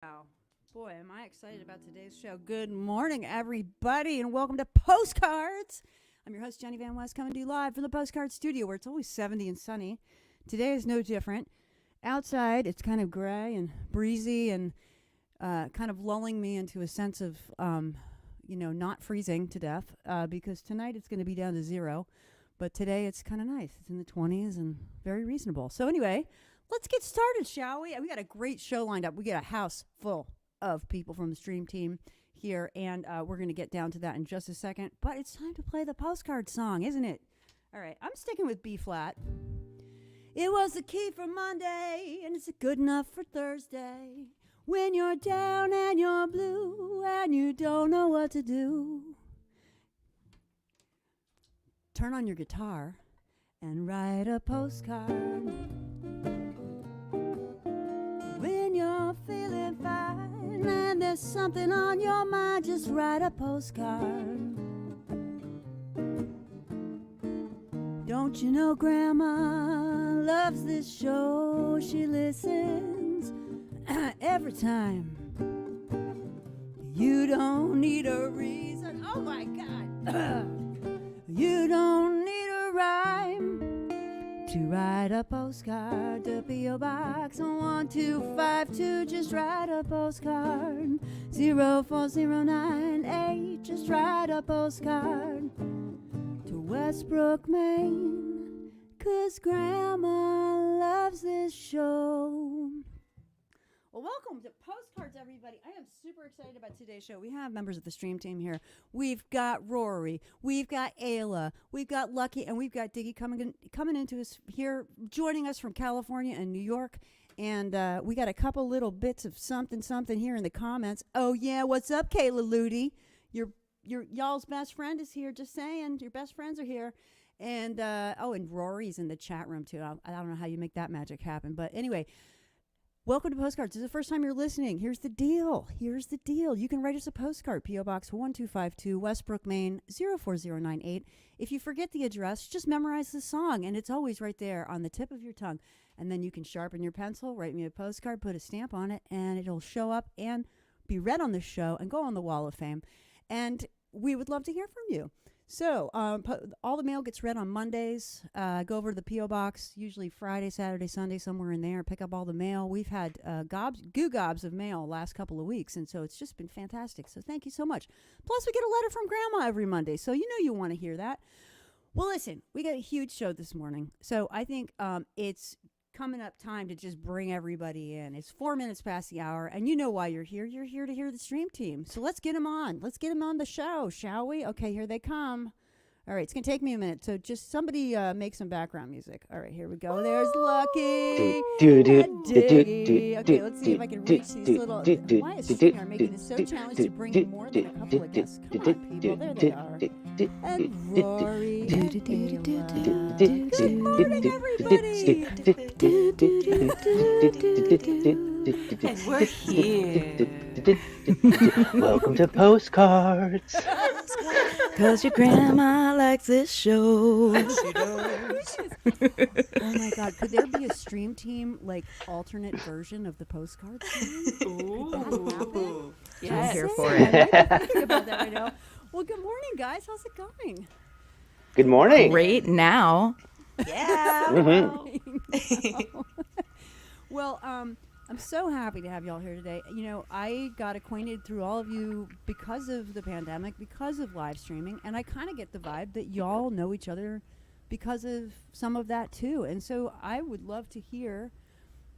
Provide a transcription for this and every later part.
Wow. Boy, am I excited about today's show. Good morning, everybody, and welcome to Postcards. I'm your host, Jenny Van West, coming to you live from the Postcard studio where it's always 70 and sunny. Today is no different. Outside, it's kind of gray and breezy and kind of lulling me into a sense of, not freezing to death because tonight it's going to be down to 0. But today it's kind of nice. It's in the 20s and very reasonable. So anyway, let's get started, shall we? We got a great show lined up. We got a house full of people from the stream team here, and we're going to get down to that in just a second. But it's time to play the postcard song, isn't it? All right, I'm sticking with B flat. It was the key for Monday, and it's good enough for Thursday. When you're down and you're blue and you don't know what to do, turn on your guitar and write a postcard. When you're feeling fine and there's something on your mind, just write a postcard. Don't you know Grandma loves this show? She listens every time. You don't need a reason. Oh my God. You don't need a rhyme to write a postcard to P.O. Box 1252. Just write a postcard. 04098. Just write a postcard to Westbrook, Maine, 'cause Grandma loves this show. Well, welcome to Postcards, everybody. I am super excited about today's show. We have members of the stream team here. We've got Rorie, we've got Aila, we've got Lucky, and we've got Diggy coming into us here, joining us from California and New York. And we got a couple little bits of something here in the comments. Oh yeah, what's up, Kayla Ludi? Y'all's best friend is here. Just saying, your best friends are here. And and Rorie's in the chat room too. I don't know how you make that magic happen, but anyway. Welcome to Postcards. This is the first time you're listening. Here's the deal. You can write us a postcard, P.O. Box 1252, Westbrook, Maine, 04098. If you forget the address, just memorize the song, and it's always right there on the tip of your tongue. And then you can sharpen your pencil, write me a postcard, put a stamp on it, and it'll show up and be read on the show and go on the Wall of Fame. And we would love to hear from you. So all the mail gets read on Mondays. Go over to the P.O. Box, usually Friday, Saturday, Sunday, somewhere in there. Pick up all the mail. We've had gobs of mail last couple of weeks, and so it's just been fantastic. So thank you so much. Plus, we get a letter from Grandma every Monday, so you know you want to hear that. Well, listen, we got a huge show this morning, so I think it's coming up time to just bring everybody in. It's 4 minutes past the hour, and you know why you're here. You're here to hear the stream team. So let's get them on. Let's get them on the show, shall we? Okay, here they come. All right, it's going to take me a minute. So just somebody make some background music. All right, here we go. There's Lucky and Diggy. Okay, let's see if I can reach these little... Why is Streamer making it so challenging to bring more than a couple of guests? Come on, people. There they are. And Rorie and Aila. Good morning, everybody. And we're here. Welcome to Postcards. Cause your grandma likes this show. She does. Oh my God, could there be a stream team like alternate version of the postcard song? Ooh. Yes. I'm here for it. I'm thinking about that right now. Well, good morning, guys. How's it going? Good morning. Great now. Yeah. Mm-hmm. Well, I'm so happy to have y'all here today. You know, I got acquainted through all of you because of the pandemic, because of live streaming, and I kind of get the vibe that y'all know each other because of some of that too. And so I would love to hear,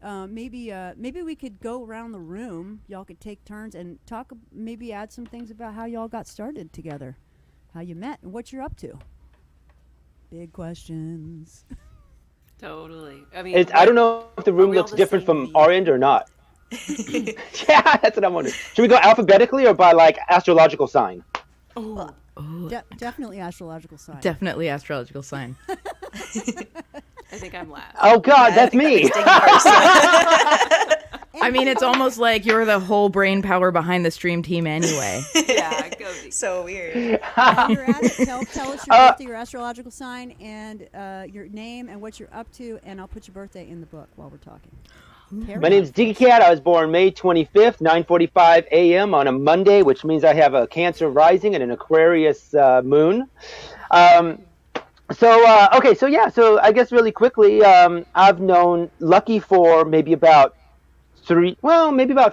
maybe we could go around the room. Y'all could take turns and talk, maybe add some things about how y'all got started together, how you met, and what you're up to. Big questions. Totally. I mean, I don't know if the room we all looks the different same from our end or not. Yeah, that's what I'm wondering. Should we go alphabetically or by like astrological sign? Oh, Definitely astrological sign. Definitely astrological sign. I think I'm last. Oh God, that's me. I mean, it's almost like you're the whole brain power behind the stream team anyway. Yeah, go be. So weird. While you're at it, tell us your birthday, your astrological sign, and your name and what you're up to, and I'll put your birthday in the book while we're talking. My name's Diggy Cat. I was born May 25th, 9:45 a.m. on a Monday, which means I have a Cancer rising and an Aquarius moon. So I guess really quickly, I've known Lucky for maybe about 4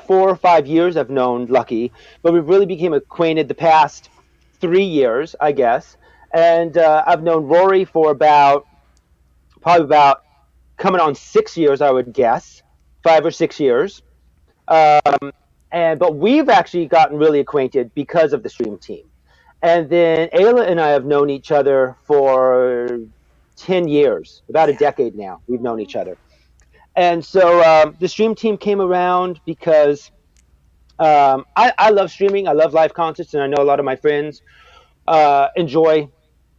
or 5 years. I've known Lucky, but we really became acquainted the past 3 years, I guess. And I've known Rorie for probably about coming on 6 years, I would guess, 5 or 6 years. But we've actually gotten really acquainted because of the stream team. And then Aila and I have known each other for 10 years, about a decade now. We've known each other. And so the stream team came around because I love streaming. I love live concerts, and I know a lot of my friends enjoy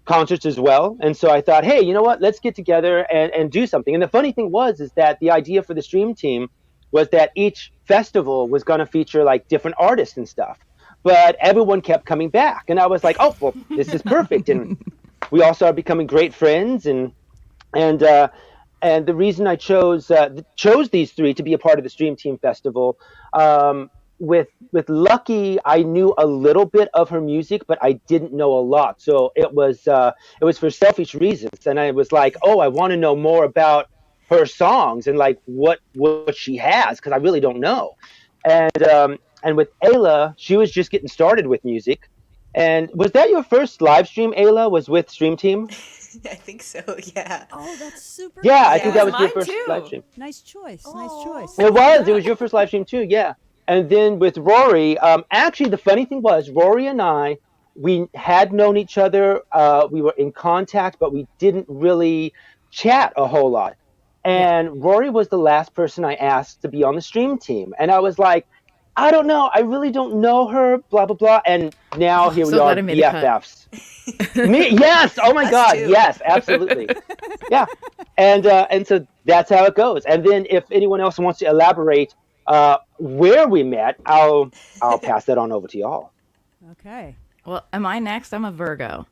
concerts as well. And so I thought, hey, you know what? Let's get together and do something. And the funny thing is that the idea for the stream team was that each festival was going to feature like different artists and stuff. But everyone kept coming back. And I was like, oh, well, this is perfect. And we all started becoming great friends. And the reason I chose these three to be a part of the Stream Team Festival, with Lucky, I knew a little bit of her music, but I didn't know a lot. So it was for selfish reasons. And I was like, oh, I want to know more about her songs and like what she has, because I really don't know. And with Aila, she was just getting started with music. And was that your first live stream, Aila, was with Stream Team? I think so, yeah. Oh, that's super. Yeah, I nice. think that was your Mine first too. live stream. Nice choice. Nice choice. It was your first live stream too, yeah. And then with Rorie, actually the funny thing was Rorie and I, we had known each other. We were in contact, but we didn't really chat a whole lot. And Rorie was the last person I asked to be on the stream team. And I was like, I don't know. I really don't know her, blah, blah, blah. And now here we are, BFFs. Yes. Oh, my God. Too. Yes, absolutely. Yeah. And so that's how it goes. And then if anyone else wants to elaborate where we met, I'll pass that on over to y'all. Okay. Well, am I next? I'm a Virgo.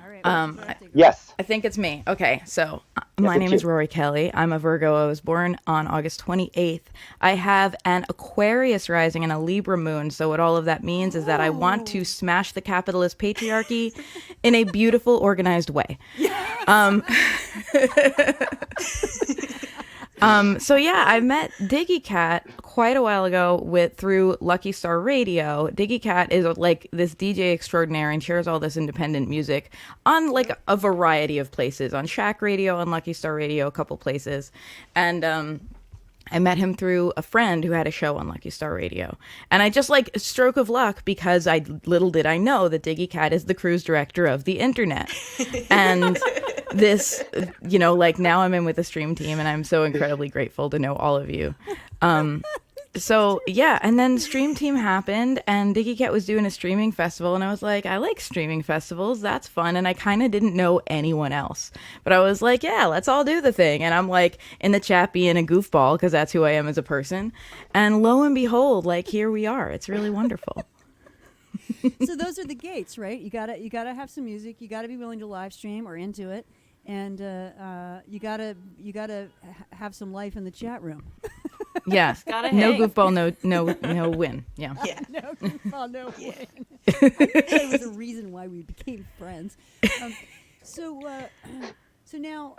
All right. Yes. I think it's me. Okay, so my name is Rorie Kelly. I'm a Virgo. I was born on August 28th. I have an Aquarius rising and a Libra moon. So what all of that means is that I want to smash the capitalist patriarchy in a beautiful, organized way. So yeah, I met Diggy Cat quite a while ago through Lucky Star Radio. Diggy Cat is like this DJ extraordinaire and shares all this independent music on like a variety of places, on Shack Radio, on Lucky Star Radio, a couple places. And I met him through a friend who had a show on Lucky Star Radio. And I just like stroke of luck, because little did I know that Diggy Cat is the cruise director of the internet. And this, like now I'm in with the stream team, and I'm so incredibly grateful to know all of you. So yeah, and then Stream Team happened, and Diggy Cat was doing a streaming festival, and I was like, I like streaming festivals, that's fun. And I kind of didn't know anyone else, but I was like, yeah, let's all do the thing. And I'm like in the chat being a goofball, because that's who I am as a person. And lo and behold, like here we are. It's really wonderful. So those are the gates, right? You gotta have some music. You gotta be willing to live stream or into it, and you gotta have some life in the chat room. Yes. Gotta No hang. Oh, no win. Yeah. Yeah. No goofball, no win. There was a reason why we became friends. So now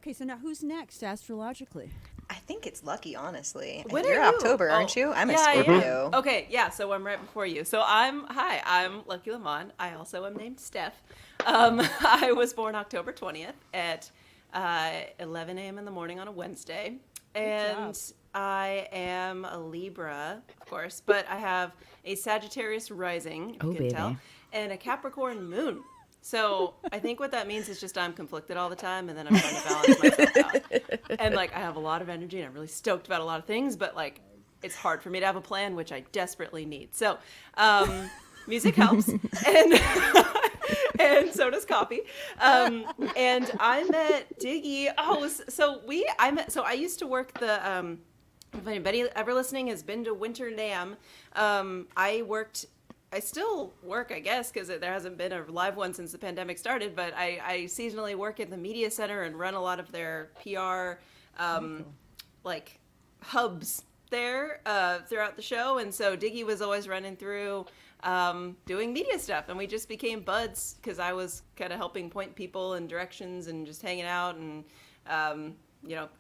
So now who's next astrologically? I think it's Lucky, honestly. When You're are you? October, aren't you? I'm a yeah, I am. Scorpio. Okay, yeah, so I'm right before you. So I'm Lucky Lamond. I also am named Steph. I was born October 20th at 11 a.m. in the morning on a Wednesday. And I am a Libra, of course, but I have a Sagittarius rising, you can tell, and a Capricorn moon. So I think what that means is just I'm conflicted all the time, and then I'm trying to balance myself out. And like I have a lot of energy, and I'm really stoked about a lot of things, but like it's hard for me to have a plan, which I desperately need. So music helps, and so does coffee. And I met Diggy. So I used to work the. If anybody ever listening has been to Winter NAMM, I still work, I guess, because there hasn't been a live one since the pandemic started, but I seasonally work at the media center and run a lot of their PR, like hubs there throughout the show, and so Diggy was always running through doing media stuff, and we just became buds because I was kind of helping point people in directions and just hanging out and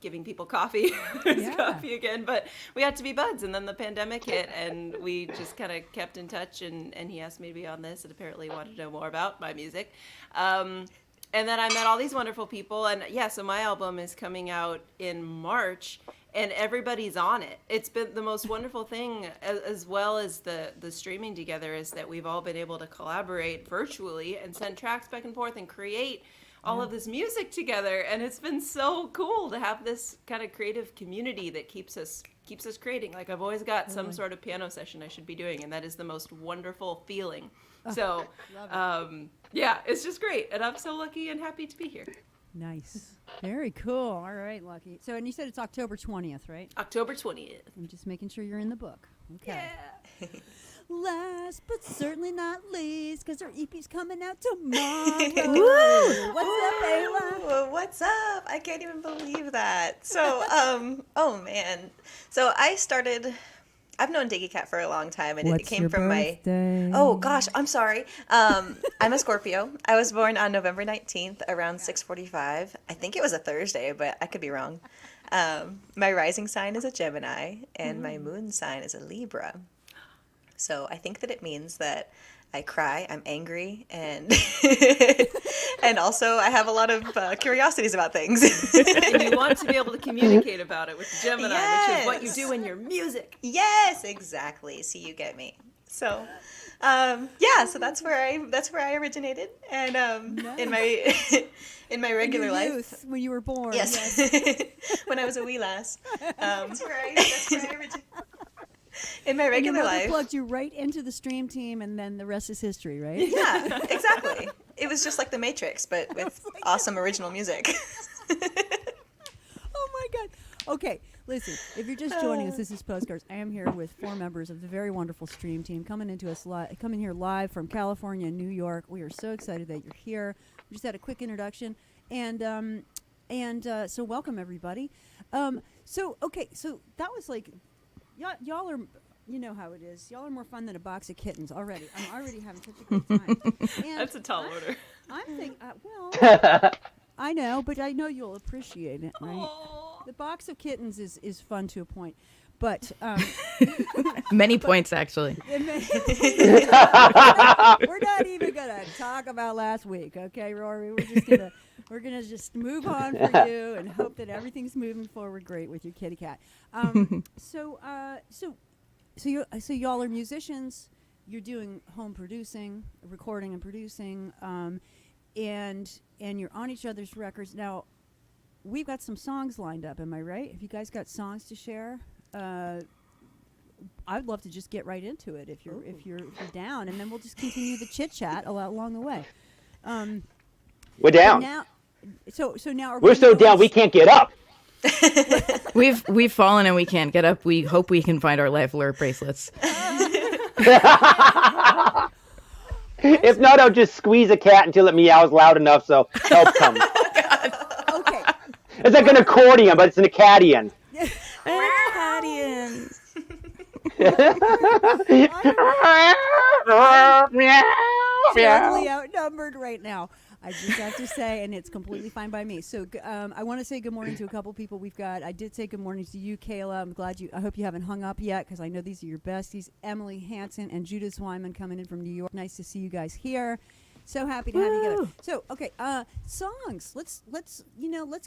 giving people coffee. There's coffee again, but we had to be buds, and then the pandemic hit, and we just kind of kept in touch, and he asked me to be on this, and apparently wanted to know more about my music. And then I met all these wonderful people, and so my album is coming out in March, and everybody's on it. It's been the most wonderful thing, as well as the streaming together, is that we've all been able to collaborate virtually and send tracks back and forth and create all of this music together, and it's been so cool to have this kind of creative community that keeps us creating. Like, I've always got some sort of piano session I should be doing, and that is the most wonderful feeling. So, it's just great, and I'm so lucky and happy to be here. Nice. Very cool. All right, Lucky. So, and you said it's October 20th, right? October 20th. I'm just making sure you're in the book. Okay. Yeah. Last but certainly not least, because our EP's coming out tomorrow. What's up, Aila? Ooh, what's up? I can't even believe that. So, oh man. So I've known Diggy Cat for a long time, and it came from birthday? Oh gosh, I'm sorry. I'm a Scorpio. I was born on November 19th around 6:45. I think it was a Thursday, but I could be wrong. My rising sign is a Gemini, and my moon sign is a Libra. So I think that it means that I cry, I'm angry, and and also I have a lot of curiosities about things. And you want to be able to communicate about it with Gemini, which is what you do in your music. Yes, exactly. See, you get me. So, so that's where I originated, and Nice. in my regular life, youth, when you were born. yes, when I was a wee lass, that's where I originated. In my regular and your mother life, plugged you right into the stream team, and then the rest is history, right? yeah, exactly. It was just like The Matrix, but with awesome original music. Oh my God. Okay, listen, if you're just joining us, this is Postcards. I am here with 4 members of the very wonderful stream team coming here live from California and New York. We are so excited that you're here. We just had a quick introduction, and so welcome everybody. So that was like, y'all are, you know how it is. Y'all are more fun than a box of kittens already. I'm already having such a great time. And That's a tall order. I'm thinking, I know, but I know you'll appreciate it, right? Aww. The box of kittens is fun to a point, but Many points, actually. we're not even gonna talk about last week, okay, Rorie? We're gonna just move on for you and hope that everything's moving forward great with your kitty cat. So y'all are musicians. You're doing home producing, recording and producing, and you're on each other's records. Now, we've got some songs lined up. Am I right? Have you guys got songs to share? I'd love to just get right into it if you're down, and then we'll just continue the chit chat along the way. We're down. Now, so now are We're so down we can't get up. We've fallen and we can't get up. We hope we can find our life alert bracelets. If not, I'll just squeeze a cat until it meows loud enough so help comes. Okay. It's like an accordion, but it's an acadian. Totally outnumbered right now. I just have to say, and it's completely fine by me. So I want to say good morning to a couple people we've got. I did say good morning to you, Kayla. I hope you haven't hung up yet, because I know these are your besties. Emily Hansen and Judith Wyman coming in from New York. Nice to see you guys here. So happy to have you together. So okay, songs. Let's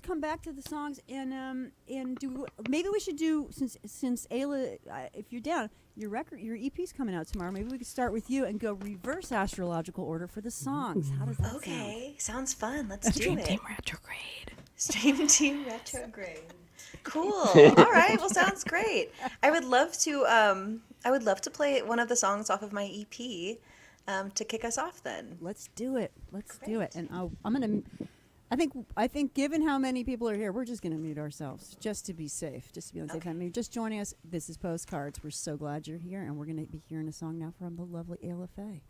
come back to the songs and maybe we should do, since Aila, if you're down, your EP's coming out tomorrow. Maybe we could start with you and go reverse astrological order for the songs. How does that sound? Okay, sounds fun. Let's do Stream it. Team Retrograde. Stream Team Retrograde. Cool. All right. Well, sounds great. I would love to play one of the songs off of my EP to kick us off. Then Let's do it. Do it. And I think given how many people are here, we're just going to mute ourselves just to be safe. Just to be on the safe side. I mean, just joining us. This is Postcards. We're so glad you're here, and we're going to be hearing a song now from the lovely Aila Faye.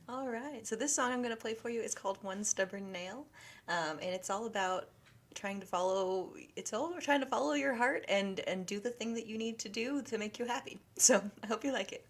All right. So this song I'm going to play for you is called One Stubborn Nail, and it's all about trying to follow your heart and do the thing that you need to do to make you happy. So I hope you like it.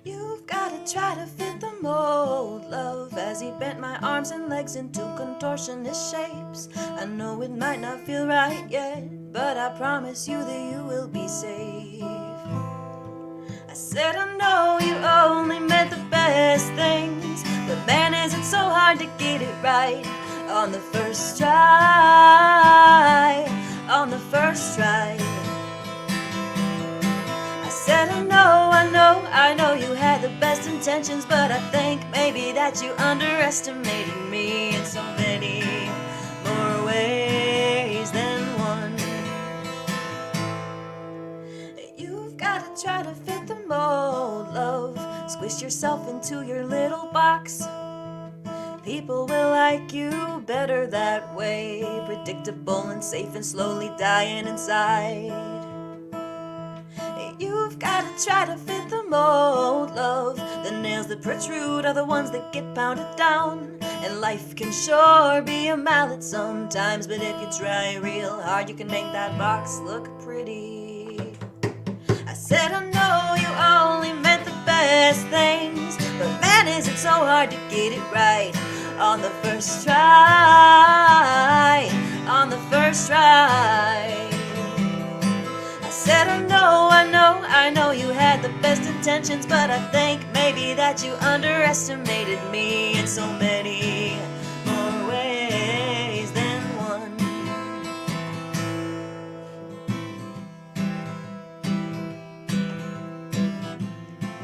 You've gotta try to fit the mold, love, as he bent my arms and legs into contortionist shapes. I know it might not feel right yet, but I promise you that you will be safe. I said I know you only meant the best things, but man, is it so hard to get it right on the first try, on the first try. I said I know you had the best intentions, but I think maybe that you underestimated me in so many more ways than one. You've gotta try to fit the mold, love. Squish yourself into your little box. People will like you better that way. Predictable and safe and slowly dying inside. You've gotta try to fit the mold, love. The nails that protrude are the ones that get pounded down. And life can sure be a mallet sometimes, but if you try real hard, you can make that box look pretty. I said I know you only meant the best things, but man, is it so hard to get it right on the first try, on the first try. I said I know you had the best intentions, but I think maybe that you underestimated me in so many more ways than one.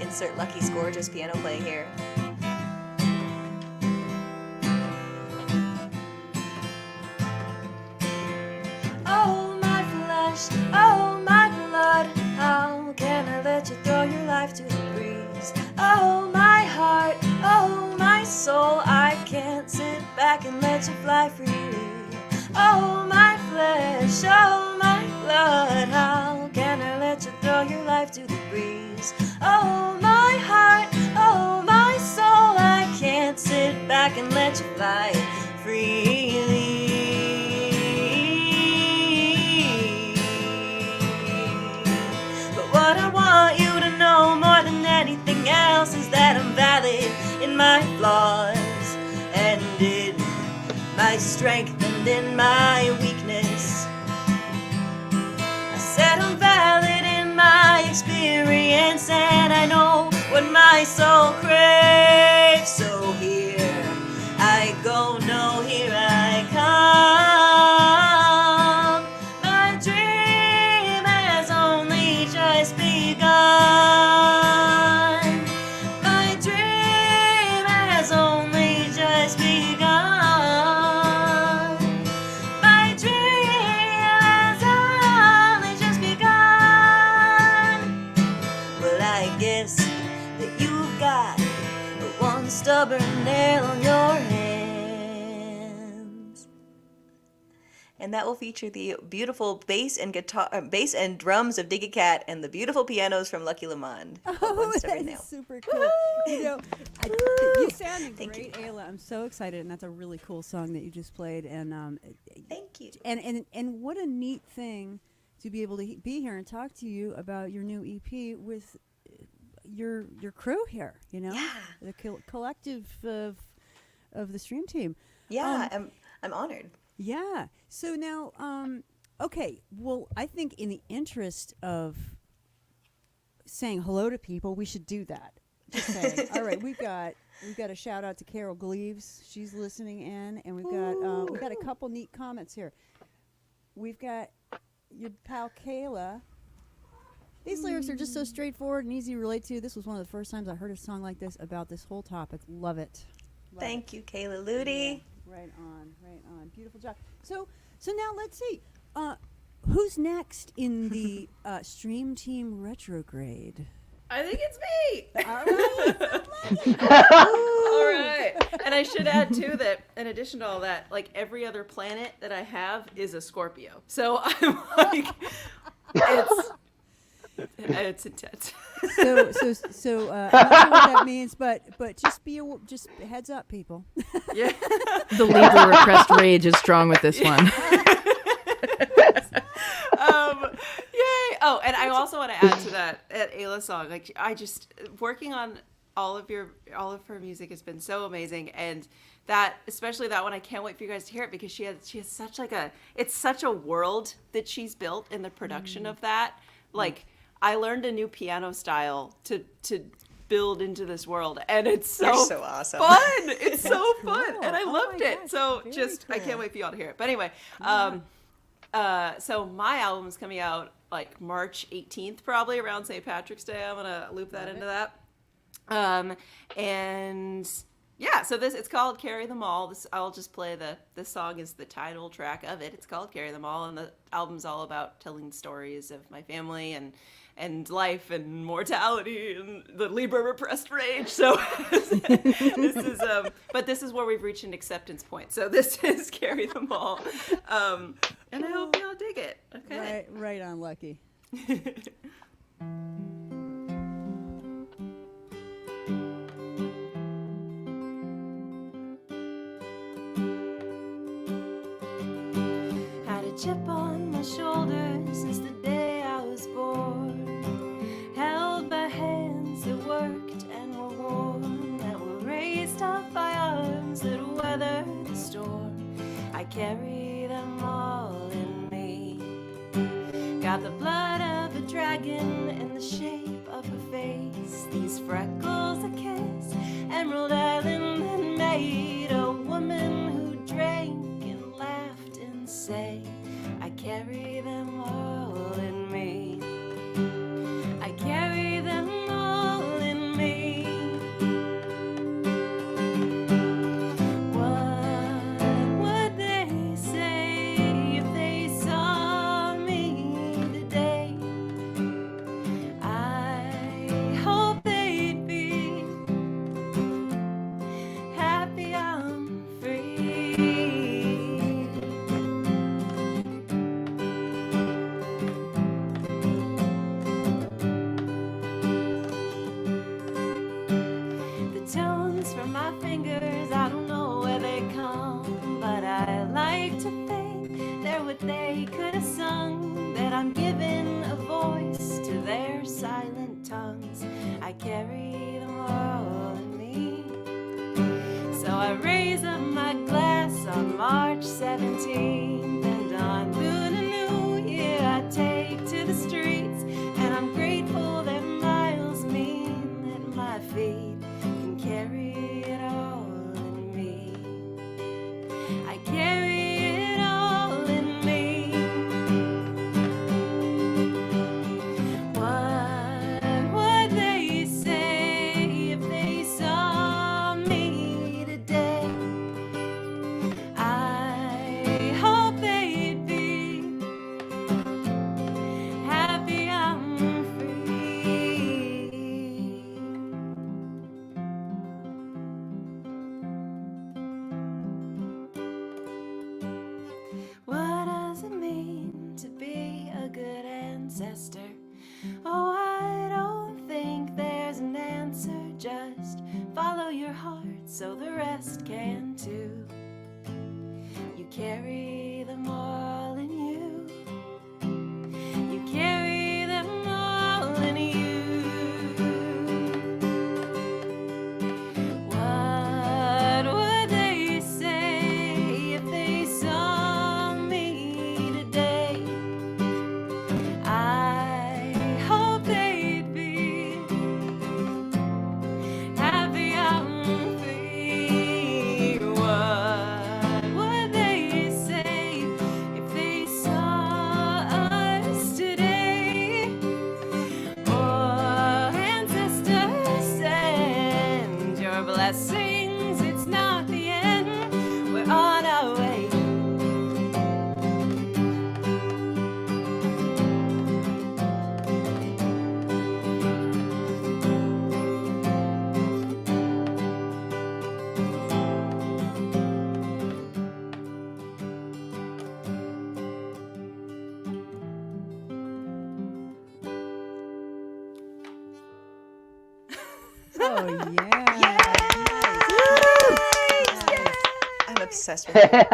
Insert Lucky's gorgeous piano playing here. Oh my flesh, oh my blood, how can I let you throw your life to the breeze? Oh my heart, oh my soul, I can't sit back and let you fly freely. Oh my flesh, oh my blood, how can I let you throw your life to the breeze? Oh my heart, oh my soul, I can't sit back and let you fly freely. What I want you to know more than anything else is that I'm valid in my flaws and in my strength and in my weakness. I said I'm valid in my experience and I know what my soul craves. So here I go, no, here I come. My dream has only just begun. My dream has only just begun. My dream has only just begun. Well, I guess that you've got one stubborn nail on your hands. And that will feature the beautiful bass and drums of Diggy Cat and the beautiful pianos from Lucky Lamond. Oh, Stubborn nail. that's super cool. You know, you sounded Thank great, Aila. I'm so excited, and that's a really cool song that you just played. And Thank you. and what a neat thing to be able to be here and talk to you about your new EP with your crew here. You know, Yeah. the collective of the stream team. Yeah, I'm honored. Yeah. So now, okay. Well, I think in the interest of saying hello to people, we should do that. Just saying. All right, we've got a shout out to Carol Gleaves. She's listening in, and we've got a couple neat comments here. We've got your pal Kayla. These lyrics are just so straightforward and easy to relate to. This was one of the first times I heard a song like this about this whole topic. Love it. Thank you, Kayla Ludi. Right on. Beautiful job. So now let's see. Who's next in the stream team retrograde? I think it's me. All right. All right. And And I should add too that in addition to all that, like every other planet that I have is a Scorpio. So I'm like, it's intense. So I'm not sure what that means, but just heads up, people. Yeah. The Libra repressed rage is strong with this one. Yay! Oh, and I also want to add to that Aila song. Like, I just working on all of her music has been so amazing, and that, especially that one, I can't wait for you guys to hear it because she has such it's such a world that she's built in the production of that. Like, I learned a new piano style to build into this world, and it's so awesome. fun. It's so cool. fun, and I Oh loved my it. gosh, So very just I cool. can't wait for y'all to hear it. But anyway, so my album's coming out like March 18th, probably around St. Patrick's Day. I'm gonna loop that into that. And yeah, so it's called Carry Them All. I'll just play the song is the title track of it. It's called Carry Them All, and the album's all about telling stories of my family and life and mortality and the Libra repressed rage. So this is where we've reached an acceptance point. So this is Carry Them All. And I hope y'all dig it. Okay. Right on, Lucky. Had a chip on my shoulder since the day I was born. Held by hands that worked and were warm, that were raised up by arms that weathered the storm. I carry them all in me. Got the blood of a dragon and the shape of a face. These freckles a kiss, Emerald Island that made a woman who drank and laughed and sang. I carry them all in me. I carry them all in me. What would they say if they saw me today? I hope they'd be happy I'm free. The tones from my fingers, I don't know where they come, but I like to think they're what they could have sung, that I'm giving a voice to their silent tongues. I carry them all in me. So I raise up my glass on March 17th, and on Lunar New Year I take to the streets, and I'm grateful that miles mean that my feet can carry it all in me. I carry it all in me. What would they say if they saw me today? I hope they'd be happy I'm free. What does it mean to be a good ancestor? Oh, I don't think there's an answer. Just follow your heart so the rest can too. You carry them all in you. You carry them all in you. What would they say if they saw me today? I hope they'd be happy I'm free. What would they say if they saw us today? Oh, ancestors, send your blessings. It's not the end. We're on our way. Oh yeah. I'm obsessed with it.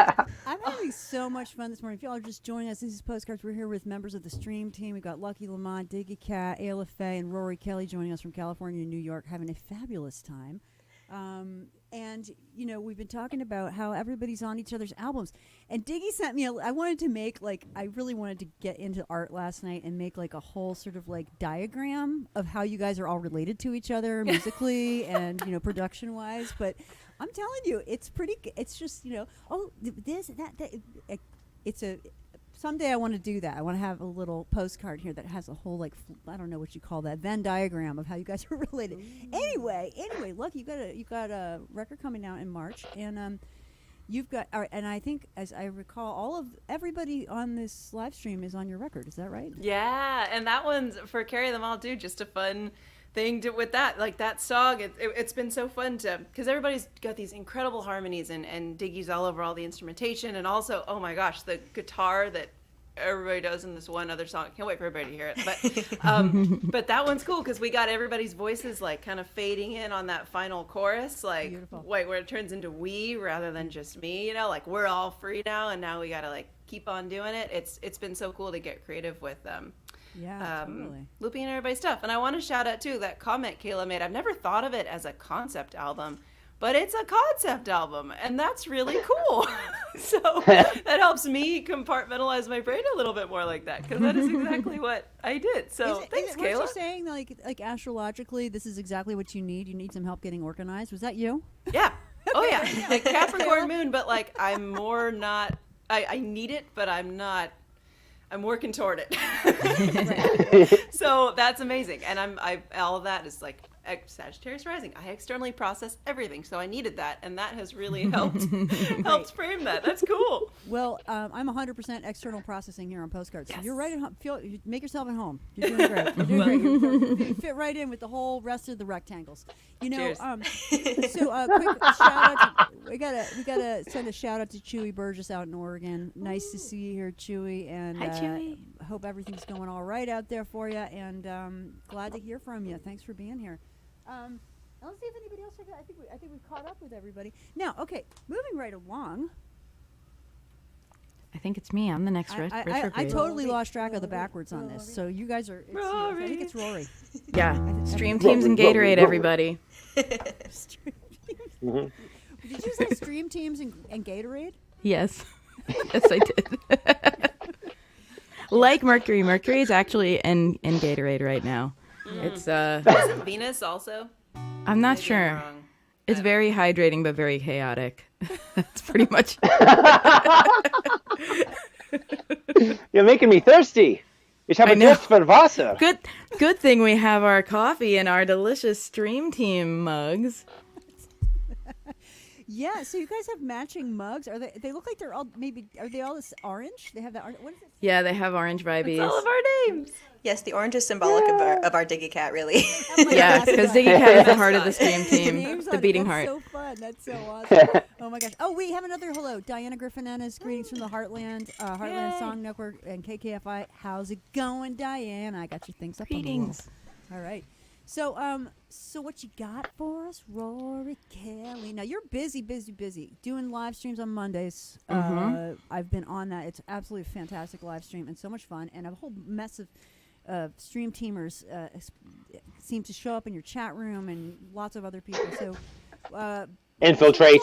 I'm having so much fun this morning. If y'all are just joining us, this is Postcards. We're here with members of the stream team. We've got Lucky Lamond, Diggy Cat, Aila Faye, and Rorie Kelly joining us from California and New York, having a fabulous time. And, you know, we've been talking about how everybody's on each other's albums. And Diggy sent me, I wanted to make, like, I really wanted to get into art last night and make, like, a whole sort of, like, diagram of how you guys are all related to each other musically and, you know, production-wise. But I'm telling you, it's pretty, it's just, you know, this, that. It's a, someday I want to do that. I want to have a little postcard here that has a whole, like, I don't know what you call that, Venn diagram of how you guys are related. Anyway, Lucky, you got a record coming out in March, and you've got, and I think, as I recall, everybody on this live stream is on your record. Is that right? Yeah, and that one's for Carry Them All too. Just a fun thing with that, like that song. It's been so fun because everybody's got these incredible harmonies, and Diggy's all over all the instrumentation, and also, oh my gosh, the guitar that everybody does in this one other song. Can't wait for everybody to hear it. But that one's cool because we got everybody's voices like kind of fading in on that final chorus, like where it turns into we rather than just me, you know, like we're all free now, and now we got to like keep on doing it. It's been so cool to get creative with totally. looping everybody's stuff. And I want to shout out too that comment Kayla made. I've never thought of it as a concept album, but it's a concept album, and that's really cool. So that helps me compartmentalize my brain a little bit more like that, because that is exactly what I did. So thanks, Kayla. What you saying, like astrologically, this is exactly what you need? You need some help getting organized. Was that you? Yeah. Oh yeah. Like Capricorn moon, but like I'm more not. I need it, but I'm not. I'm working toward it. So that's amazing, and all of that is like Sagittarius rising. I externally process everything, so I needed that, and that has really helped frame that. That's cool. Well, I'm 100% external processing here on Postcards. So you're right at home. Make yourself at home. You're doing great. You're doing great. You fit right in with the whole rest of the rectangles. You know. Cheers. So quick shout out. We gotta send a shout out to Chewy Burgess out in Oregon. Nice to see you here, Chewy. And hi, Chewy. Hope everything's going all right out there for you. And glad to hear from you. Thanks for being here. Let's see if anybody else. I think we've caught up with everybody. Now, okay, moving right along. I think it's me. I'm the next I totally lost track of the backwards on this. So you guys are. I think it's Rorie. Yeah, stream teams and Gatorade, everybody. Did you say stream teams and Gatorade? Yes. Yes, I did. Like Mercury. Mercury is actually in Gatorade right now. It's Isn't Venus also? I'm not sure. It's very hydrating but very chaotic. That's pretty much. You're making me thirsty. Ich habe Durst für Wasser. Good thing we have our coffee in our delicious stream team mugs. Yeah, so you guys have matching mugs. Are they look like they're all are they all this orange? They have that orange. What is it? Yeah, they have orange vibes. It's all of our names. Yes, the orange is symbolic of our Diggy Cat, really. Yeah, because Diggy Cat is the heart of the stream team, the beating heart. That's so fun. That's so awesome. Oh my gosh. Oh, we have another hello. Diana Griffinenna's greetings from the Heartland Song Network and KKFI. How's it going, Diana? I got your things up Greetings. on the wall. All right. So what you got for us, Rorie Kelly? Now you're busy, doing live streams on Mondays. I've been on that. It's absolutely a fantastic live stream and so much fun. And a whole mess of stream teamers seem to show up in your chat room and lots of other people. So infiltrate.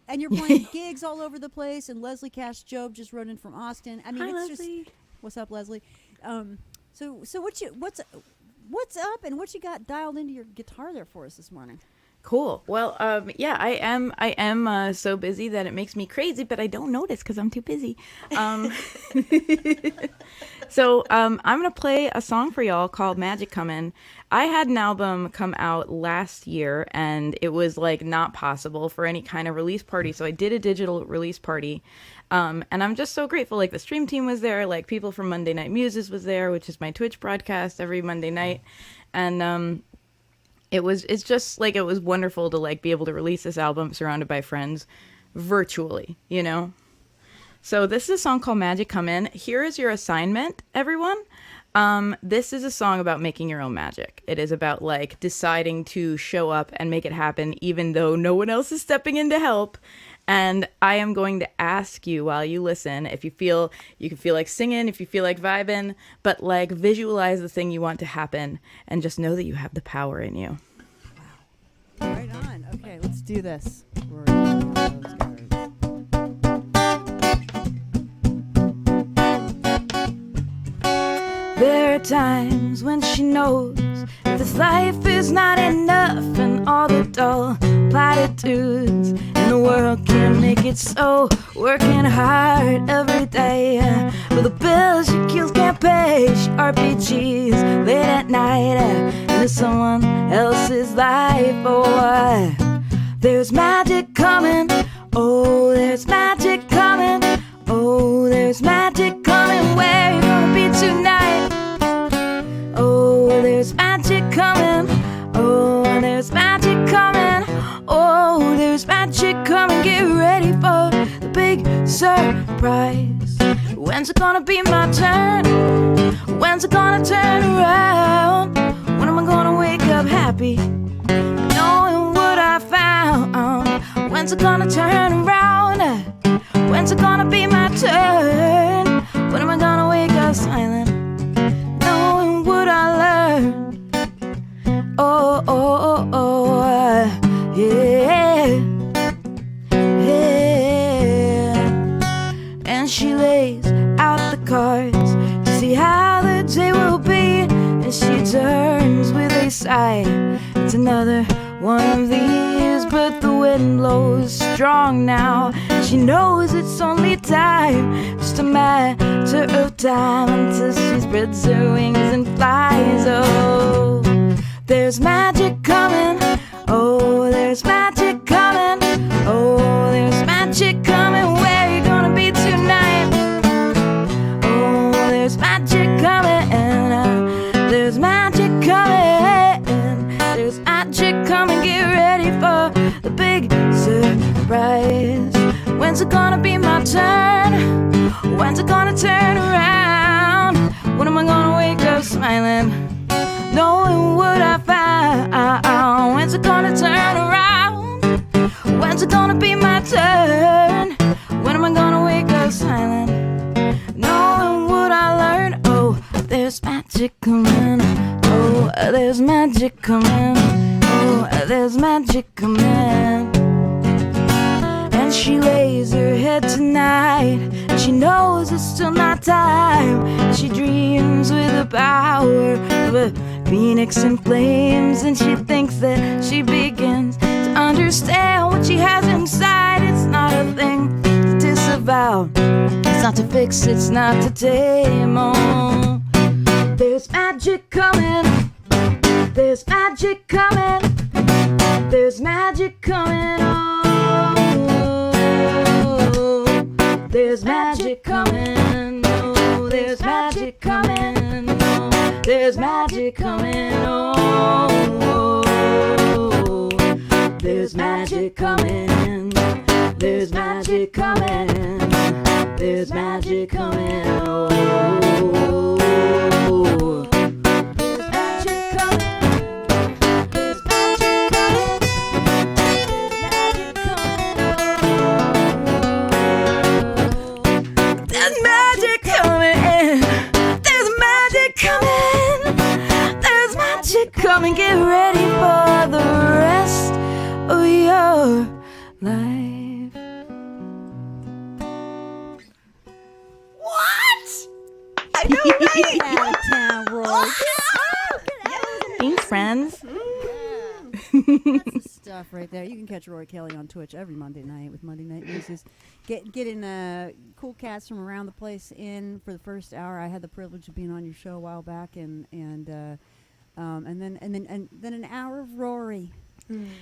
And you're playing gigs all over the place. And Leslie Cash Job just wrote in from Austin. I mean, Hi, it's Leslie. just what's up, Leslie? So what's up and what you got dialed into your guitar there for us this morning? Cool. Well, yeah, I am so busy that it makes me crazy, but I don't notice because I'm too busy. So I'm gonna play a song for y'all called "Magic Comin'." I had an album come out last year, and it was like not possible for any kind of release party, so I did a digital release party. And I'm just so grateful. Like the stream team was there, like people from Monday Night Muses was there, which is my Twitch broadcast every Monday night, and it's just like it was wonderful to like be able to release this album surrounded by friends virtually, you know. So this is a song called Magic Come In. Here is your assignment, everyone. This is a song about making your own magic. It is about like deciding to show up and make it happen even though no one else is stepping in to help. And I am going to ask you while you listen, if you feel, you can feel like singing, if you feel like vibing, but like visualize the thing you want to happen and just know that you have the power in you. Right on. Okay, let's do this. Rorie, Postcards. There are times when she knows that this life is not enough, and all the dull platitudes in the world can't make it so. Working hard every day, but the bills she kills can't pay. She RPGs late at night into someone else's life. Oh, there's magic coming. Oh, there's magic coming. Oh, there's magic coming. Where you gonna be tonight? Oh, there's magic coming. Oh, there's magic coming. Oh, there's magic coming. Get ready for the big surprise. When's it gonna be my turn? When's it gonna turn around? When am I gonna wake up happy, knowing what I found? When's it gonna turn around? When's it gonna be my turn? When am I gonna wake up silent, knowing what I learned? Oh, oh, oh, oh, yeah, yeah. And she lays out the cards to see how the day will be, and she turns with a sigh. It's another one of these, but the wind blows strong now. She knows it's only time, just a matter of time, until she spreads her wings and flies. Oh, there's magic coming. Oh, there's magic coming. Oh, there's magic coming. Where you gonna be tonight? Oh, there's magic coming. There's magic coming. There's magic coming. Get ready for the big surprise. When's it gonna be my turn? When's it gonna turn around? When am I gonna wake up smiling, knowing what I found? When's it gonna turn around? When's it gonna be my turn? When am I gonna wake up silent, knowing what I learned? Oh, there's magic coming. Oh, there's magic coming. Oh, there's magic coming. And she lays her head tonight, and she knows it's still not time. And she dreams with the power of a phoenix in flames, and she thinks that she begins to understand what she has inside. It's not a thing to disavow, it's not to fix, it's not to tame. Oh, there's magic coming. There's magic coming. There's magic coming. Oh, there's magic coming. Oh, there's magic coming. Oh, there's magic coming. Oh, there's magic coming. There's magic coming. There's magic coming. Oh, there's magic coming. There's magic coming. There's magic coming. There's magic coming. There's magic coming. Get ready for the rest of your life. What? I know, right? Get out of town, Rorie. Thanks, friends. That's the stuff right there. You can catch Rorie Kelly on Twitch every Monday night with Monday Night Muses. Getting cool cats from around the place in for the first hour. I had the privilege of being on your show a while back, and then an hour of Rorie.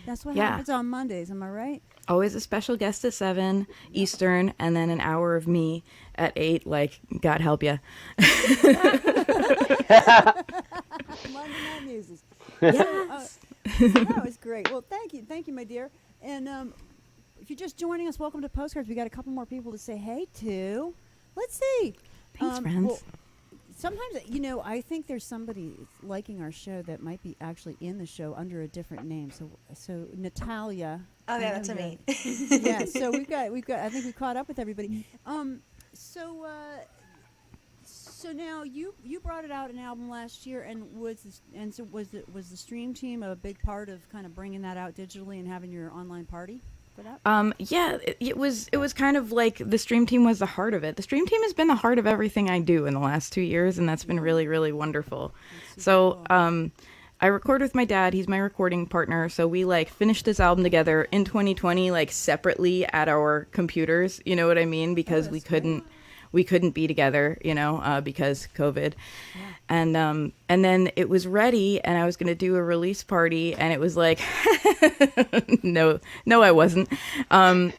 That's what happens on Mondays. Am I right? Always a special guest at 7 Eastern, and then an hour of me at 8. Like, God help you. Monday Night Muses. Yes. That was great. Well, thank you, my dear. And if you're just joining us, welcome to Postcards. We got a couple more people to say hey to. Let's see. Thanks, friends. Well, sometimes, I think there's somebody liking our show that might be actually in the show under a different name. So Natalia. Oh yeah, that's me. Yeah. So we've got. I think we caught up with everybody. So now you brought it out an album last year, and was the stream team a big part of kind of bringing that out digitally and having your online party for that? Yeah, it was kind of like the stream team was the heart of it. The stream team has been the heart of everything I do in the last 2 years, and that's been really, really wonderful. So cool. I record with my dad. He's my recording partner. So we finished this album together in 2020, separately at our computers. You know what I mean? Because we couldn't be together, because COVID. Yeah. And then it was ready, and I was going to do a release party, and it was like, no, I wasn't. I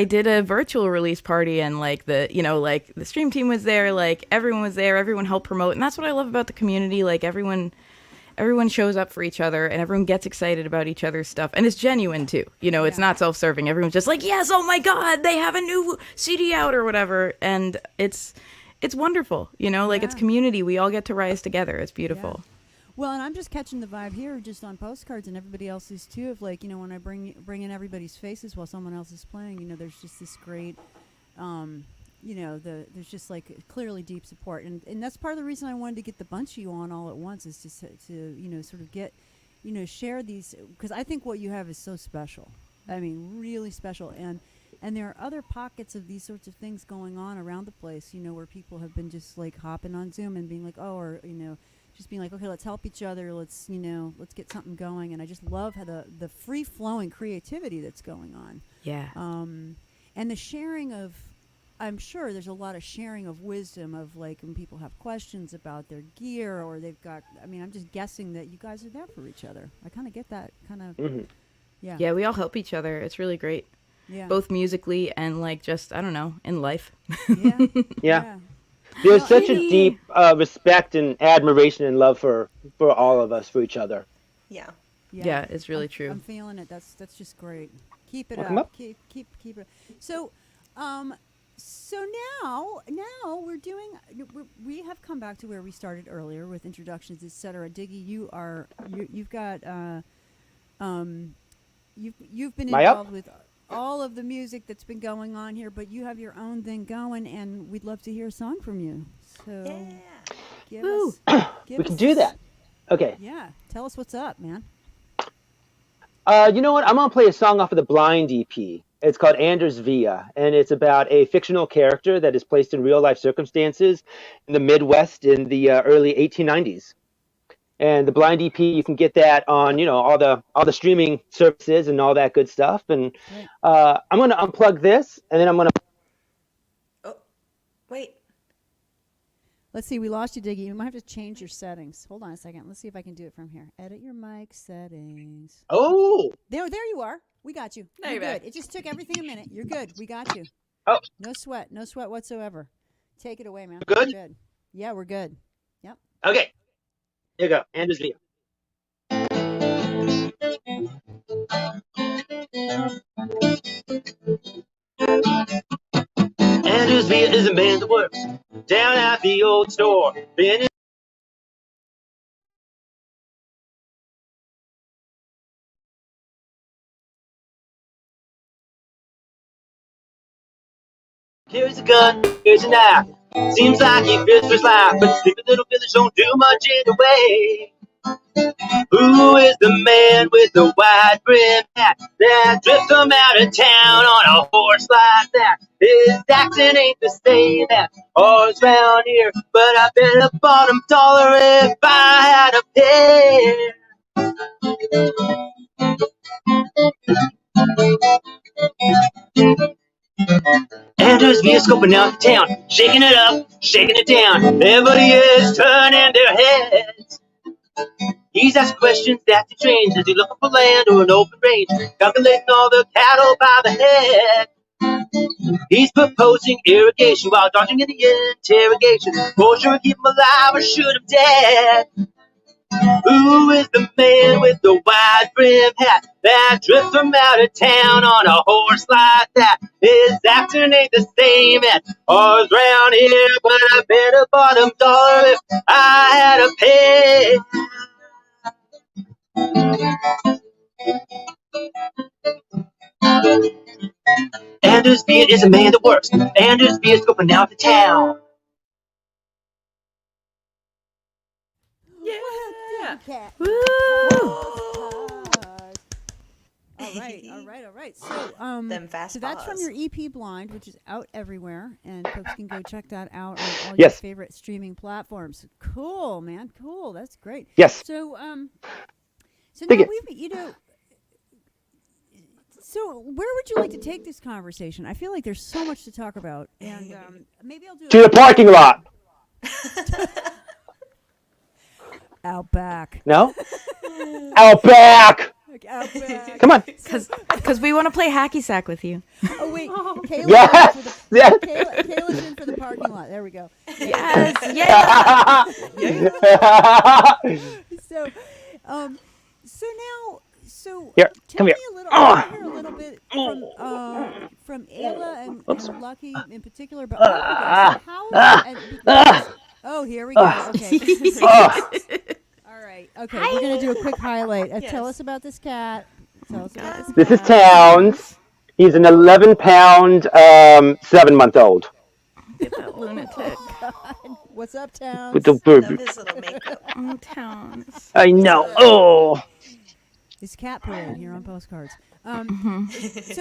did a virtual release party, and the stream team was there, everyone was there, everyone helped promote. And that's what I love about the community. Everyone shows up for each other, and everyone gets excited about each other's stuff, and it's genuine too. It's not self-serving. Everyone's just like, yes, oh my God, they have a new CD out or whatever, and it's wonderful. It's community. We all get to rise together. It's beautiful. Yeah. Well, and I'm just catching the vibe here, just on Postcards, and everybody else is too. Of when I bring in everybody's faces while someone else is playing, there's just this great. There's just clearly deep support, and that's part of the reason I wanted to get the bunch of you on all at once, is just to sort of get, share these, because I think what you have is so special. I mean, really special, and there are other pockets of these sorts of things going on around the place, where people have been just hopping on Zoom and being just being okay, let's help each other, let's get something going, and I just love how the free flowing creativity that's going on. Yeah. And the sharing of. I'm sure there's a lot of sharing of wisdom of when people have questions about their gear, or they've got, I'm just guessing that you guys are there for each other. I kind of get that kind of, yeah. Yeah, we all help each other. It's really great. Yeah. Both musically and just, I don't know, in life. Yeah. Yeah. There's such a deep respect and admiration and love for all of us, for each other. Yeah. Yeah, it's really true. I'm feeling it. That's just great. Keep it up. Keep it up. So now we have come back to where we started earlier with introductions, etc. Diggy, you've got you've been involved with all of the music that's been going on here, but you have your own thing going, and we'd love to hear a song from you. So we can do that. Okay. Yeah, tell us what's up, man. You know what? I'm gonna play a song off of the Blind EP. It's called Anders Via, and it's about a fictional character that is placed in real life circumstances in the Midwest in the early 1890s. And the Blind EP, you can get that on all the streaming services and all that good stuff. And I'm gonna unplug this, and then I'm gonna. Oh, wait. Let's see. We lost you, Diggy. You might have to change your settings. Hold on a second. Let's see if I can do it from here. Edit your mic settings. Oh. There you are. We got you. You're good. It just took everything a minute. You're good. We got you. Oh. No sweat whatsoever. Take it away, man. Good? We're good. Yeah, we're good. Yep. Okay. Here you go. Anders Via. Anders Via is a man that works down at the old store. Been in carries a gun, carries a knife. Seems like he fears for his life, but the sleepy little village don't do much anyway. Who is the man with the wide brim hat that drifts him out of town on a horse like that? His accent ain't the same as ours round here, but I bet I bought him taller if I had a pair. Anders Via scoping out the town, shaking it up, shaking it down. Everybody is turning their heads. He's asking questions that he trains. Is he looking for land or an open range? Calculating all the cattle by the head. He's proposing irrigation while dodging in the interrogation. For sure, keep him alive or shoot him dead. Who is the man with the wide wide brim hat that drifts from out of town on a horse like that. His accent ain't the same as ours round here, but I bet a bottom dollar if I had a pay. Anders Beard is a man that works. Anders Beard's scoping out the town. Yeah. Cat. Woo! All right. So, Them fast so that's from paws. your EP Blind, which is out everywhere, and folks can go check that out on all your favorite streaming platforms. Cool, man. Cool. That's great. Yes. So, so Dig now it. So where would you like to take this conversation? I feel like there's so much to talk about, and maybe I'll do To the parking lot. out back. No? Out back. Out back. Come on. Because we want to play hacky sack with you. Oh wait, Kayla's Yes. Yes. Kayla's in for the parking lot. There we go. Yes, yeah. So Here, tell come me here. a little. I wanna hear a little bit from Aila and Lucky in particular, but all of you guys. Oh, here we go. Okay. All right. Okay, we're gonna do a quick highlight. Tell us about this cat. Tell us about this. This is Towns. He's an 11-pound, 7-month-old. Get that lunatic. What's up, Towns? With the Love bird. his little makeup. Oh, Towns. I know. Oh. It's Cat Parade here on Postcards. So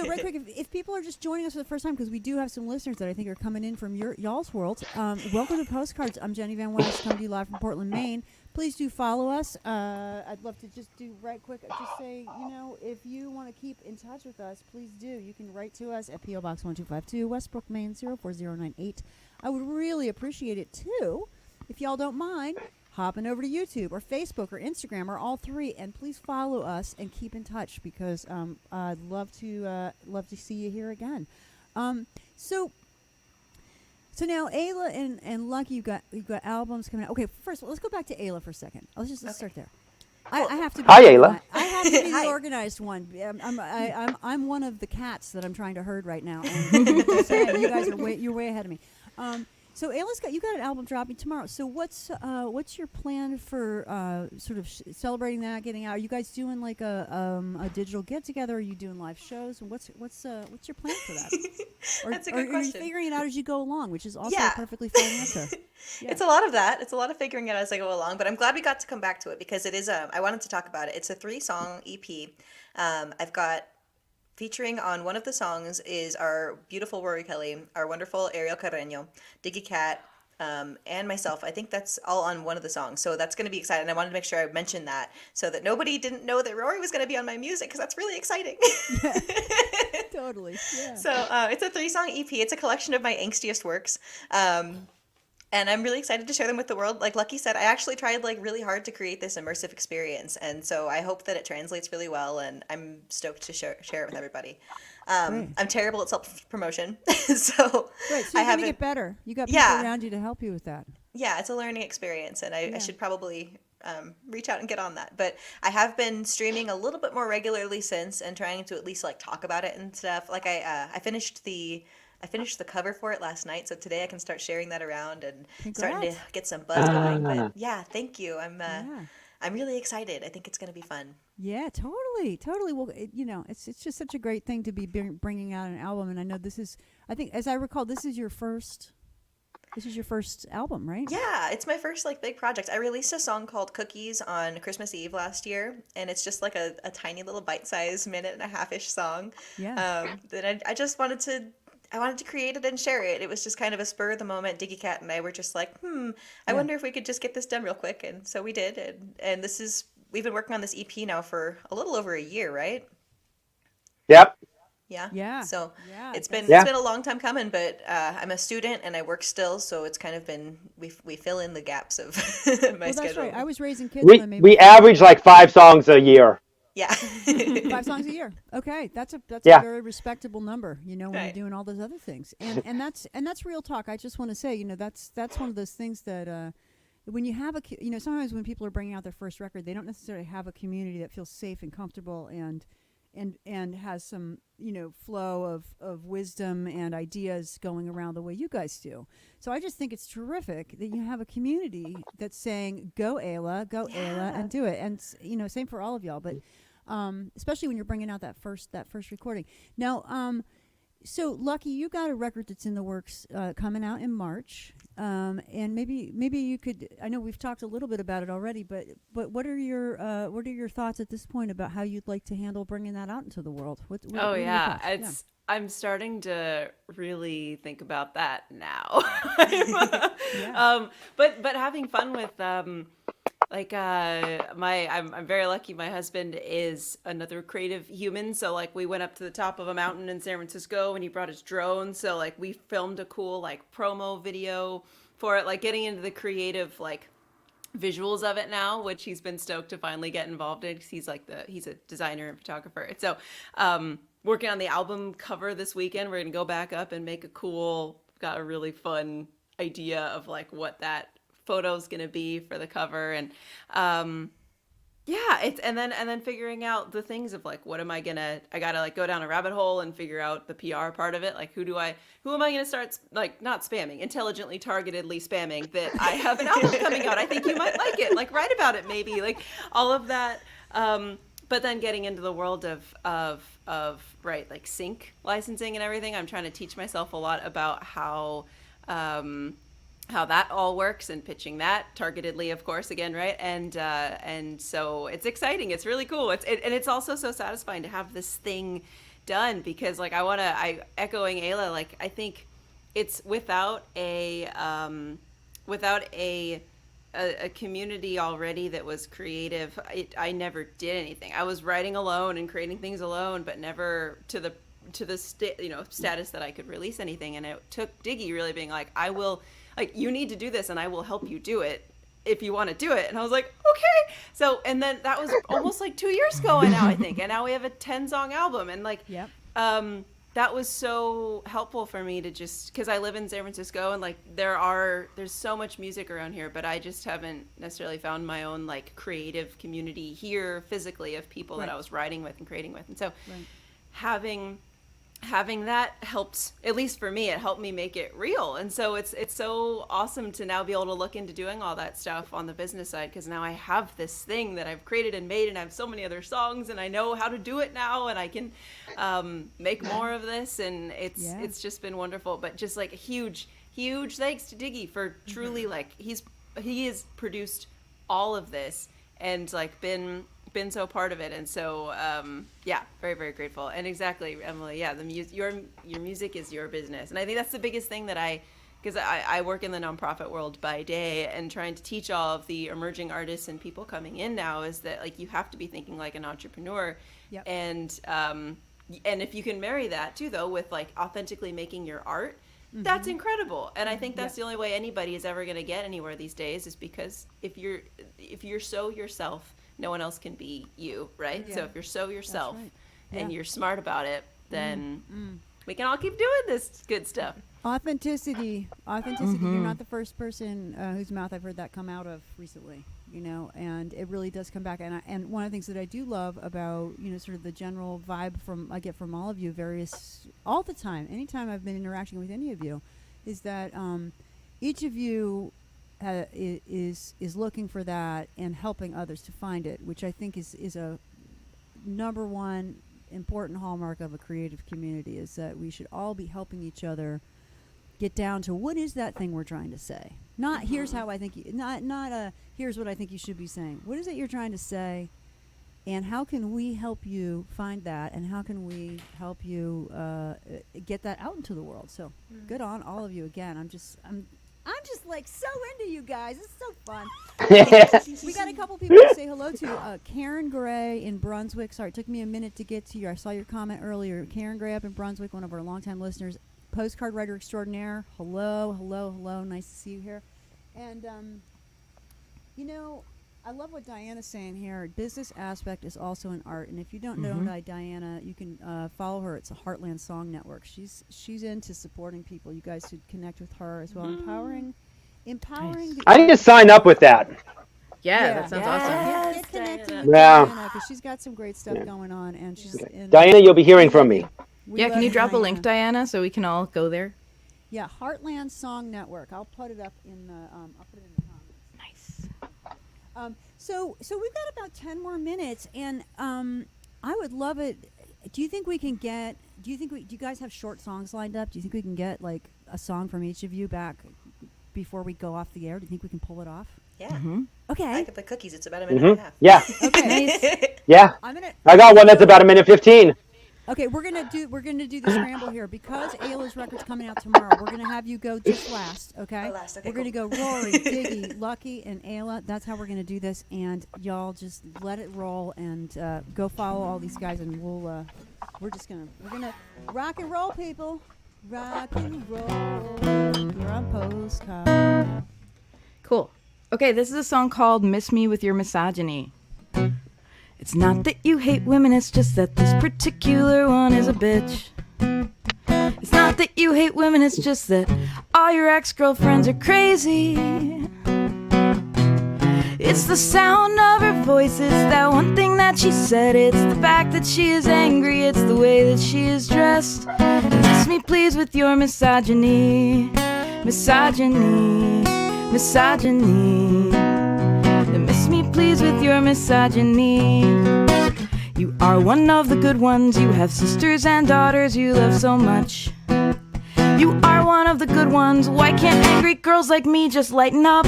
right quick, if people are just joining us for the first time, because we do have some listeners that I think are coming in from y'all's world, welcome to Postcards. I'm Jenny Van West, coming to you live from Portland, Maine. Please do follow us. I'd love to just do right quick, just say, if you want to keep in touch with us, please do. You can write to us at P.O. Box 1252, Westbrook, Maine 04098. I would really appreciate it, too, if y'all don't mind hopping over to YouTube or Facebook or Instagram or all three, and please follow us and keep in touch, because I'd love to see you here again. So now Aila and Lucky, you've got albums coming out. Okay, first of all, let's go back to Aila for a second. Let's start there. I have to be Hi, Aila. I have to be the Hi. organized one. I'm one of the cats that I'm trying to herd right now. And you guys are you're way ahead of me. So Aila's you got an album dropping tomorrow. So what's your plan for sort of celebrating that, getting out? Are you guys doing like a digital get together? Are you doing live shows? And what's your plan for that? That's a good Or are you question. figuring it out as you go along, which is also Yeah. a perfectly fine answer. Yeah. It's a lot of that. It's a lot of figuring it out as I go along, but I'm glad we got to come back to it because it is I wanted to talk about it. It's a 3-song EP. I've got featuring on one of the songs is our beautiful Rorie Kelly, our wonderful Ariel Carreño, Diggy Cat, and myself. I think that's all on one of the songs. So that's going to be exciting. I wanted to make sure I mentioned that so that nobody didn't know that Rorie was going to be on my music, because that's really exciting. Totally. Yeah. So it's a 3-song EP. It's a collection of my angstiest works. And I'm really excited to share them with the world. Like Lucky said, I actually tried really hard to create this immersive experience. And so I hope that it translates really well, and I'm stoked to share it with everybody. I'm terrible at self-promotion, so Right, so I you're going to haven't. get better. You got people Yeah. around you to help you with that. Yeah, it's a learning experience, and I should probably reach out and get on that. But I have been streaming a little bit more regularly since, and trying to at least talk about it and stuff. Like I finished the cover for it last night, so today I can start sharing that around and starting to Congrats. get some buzz going. But yeah, thank you. Yeah. I'm really excited. I think it's going to be fun. Yeah, totally. Well, it's just such a great thing to be bringing out an album, and I know I think, as I recall, this is your first album, right? Yeah, it's my first big project. I released a song called Cookies on Christmas Eve last year, and it's just a tiny little bite-sized 1.5-minute-ish song. Yeah. That I just wanted to create it and share it. It was just kind of a spur of the moment. Diggy Cat and I were just I wonder if we could just get this done real quick. And so we did. And we've been working on this EP now for a little over a year, right? Yep. Yeah. Yeah. So Yeah, it's been a long time coming, but I'm a student and I work still. So it's kind of been, we fill in the gaps of my Well, schedule. that's right. I was raising kids We when maybe we average 5 songs a year. Yeah. 5 songs a year. Okay, that's a Yeah. very respectable number. When Right. you're doing all those other things, and that's real talk. I just want to say, that's one of those things that when you have sometimes when people are bringing out their first record, they don't necessarily have a community that feels safe and comfortable and has some flow of wisdom and ideas going around the way you guys do. So I just think it's terrific that you have a community that's saying go Aila, and do it. And same for all of y'all, but especially when you're bringing out that first recording. Now so Lucky, you got a record that's in the works coming out in March. And maybe you could. I know we've talked a little bit about it already, but what are your thoughts at this point about how you'd like to handle bringing that out into the world? What are your thoughts? I'm starting to really think about that now. But having fun with I'm very lucky. My husband is another creative human. So like we went up to the top of a mountain in San Francisco and he brought his drone. So like we filmed a cool like promo video for it, like getting into the creative like visuals of it now, which he's been stoked to finally get involved in because he's a designer and photographer. And so working on the album cover this weekend, we're gonna go back up and make got a really fun idea of like what that photo's gonna be for the cover. And it's and then figuring out the things of like I gotta like go down a rabbit hole and figure out the PR part of it. Like who am I gonna start like not spamming, intelligently targetedly spamming that I have an album coming out, I think you might like it, like write about it maybe, like all of that. But then getting into the world of right, like sync licensing and everything, I'm trying to teach myself a lot about how that all works and pitching that targetedly, of course, again, right? And so it's exciting. It's really cool. And it's also so satisfying to have this thing done because like echoing Aila, like I think it's without a community already that was creative, I never did anything. I was writing alone and creating things alone, but never to the status that I could release anything. And it took Diggy really being like, like, you need to do this and I will help you do it if you want to do it. And I was like, okay. So, and then that was almost like 2 years ago now, I think. And now we have a 10-song album. And like, yep. That was so helpful for me to just, because I live in San Francisco and like there's so much music around here, but I just haven't necessarily found my own like creative community here physically of people that I was writing with and creating with. And so having that helped, at least for me, it helped me make it real. And so it's so awesome to now be able to look into doing all that stuff on the business side, because now I have this thing that I've created and made, and I have so many other songs, and I know how to do it now, and I can make more of this, and it's just been wonderful. But just like huge thanks to Diggy for truly like he has produced all of this and like been so part of it. And so very, very grateful. And exactly, Emily, your music is your business. And I think that's the biggest thing that because I work in the nonprofit world by day, and trying to teach all of the emerging artists and people coming in now is that like you have to be thinking like an entrepreneur. Yep. And if you can marry that too though with like authentically making your art, that's incredible. And I think that's the only way anybody is ever going to get anywhere these days, is because if you're so yourself, no one else can be you, right? Yeah. So if you're so yourself and you're smart about it, then we can all keep doing this good stuff. Authenticity. You're not the first person whose mouth I've heard that come out of recently, and it really does come back. And one of the things that I do love about, sort of the general vibe I get from all of you all the time, anytime I've been interacting with any of you, is that each of you is looking for that and helping others to find it, which I think is a number one important hallmark of a creative community, is that we should all be helping each other get down to what is that thing we're trying to say. Not here's how I think here's what I think you should be saying. What is it you're trying to say, and how can we help you find that, and how can we help you get that out into the world? So good on all of you again. I'm just like so into you guys. It's so fun. We got a couple people to say hello to. Karen Gray in Brunswick. Sorry, it took me a minute to get to you. I saw your comment earlier. Karen Gray up in Brunswick, one of our longtime listeners. Postcard writer extraordinaire. Hello. Nice to see you here. And, I love what Diana's saying here. Business aspect is also an art. And if you don't know Diana, you can follow her. It's a Heartland Song Network. She's into supporting people. You guys should connect with her as well. Empowering empowering. Nice. I need to sign up with that. Yeah, that sounds awesome. Get connected Diana. with Yeah. Diana because she's got some great stuff going on, and she's and Diana, you'll be hearing from me. we Yeah, love can you you, drop a link, Diana, so we can all go there? Yeah, Heartland Song Network. I'll put it up in the I'll put it in the comments. Nice. So we've got about 10 more minutes, and I would love it. Do you think we can get? Do you guys have short songs lined up? Do you think we can get like a song from each of you back before we go off the air? Do you think we can pull it off? Yeah. Mm-hmm. Okay. I could play cookies. It's about a minute and a half. Yeah. Okay. Yeah. I'm gonna. I got one that's about a minute 15. Okay, we're gonna do the scramble here because Aila's record's coming out tomorrow. We're gonna have you go just last, okay? Oh, last, okay, we're gonna go Rorie, Diggy, Lucky, and Aila. That's how we're gonna do this, and y'all just let it roll and go follow all these guys, and we're gonna rock and roll, people. Rock and roll. You're on Postcard. Cool. Okay, this is a song called Miss Me With Your Misogyny. It's not that you hate women, it's just that this particular one is a bitch. It's not that you hate women, it's just that all your ex-girlfriends are crazy. It's the sound of her voice, it's that one thing that she said. It's the fact that she is angry, it's the way that she is dressed. Miss me please with your misogyny. Misogyny, misogyny. Miss me please with your misogyny. You are one of the good ones. You have sisters and daughters you love so much. You are one of the good ones. Why can't angry girls like me just lighten up?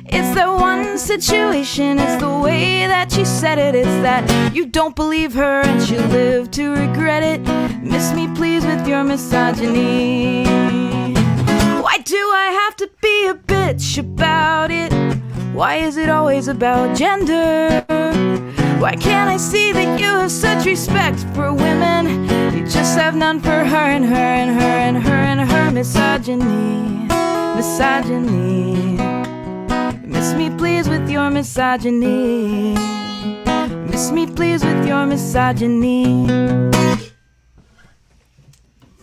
It's that one situation. It's the way that she said it. It's that you don't believe her and she'll live to regret it. Miss me please with your misogyny. Why do I have to be a bitch about it? Why is it always about gender? Why can't I see that you have such respect for women? You just have none for her and her and her and her and her. Misogyny, misogyny. Miss me please with your misogyny. Miss me please with your misogyny.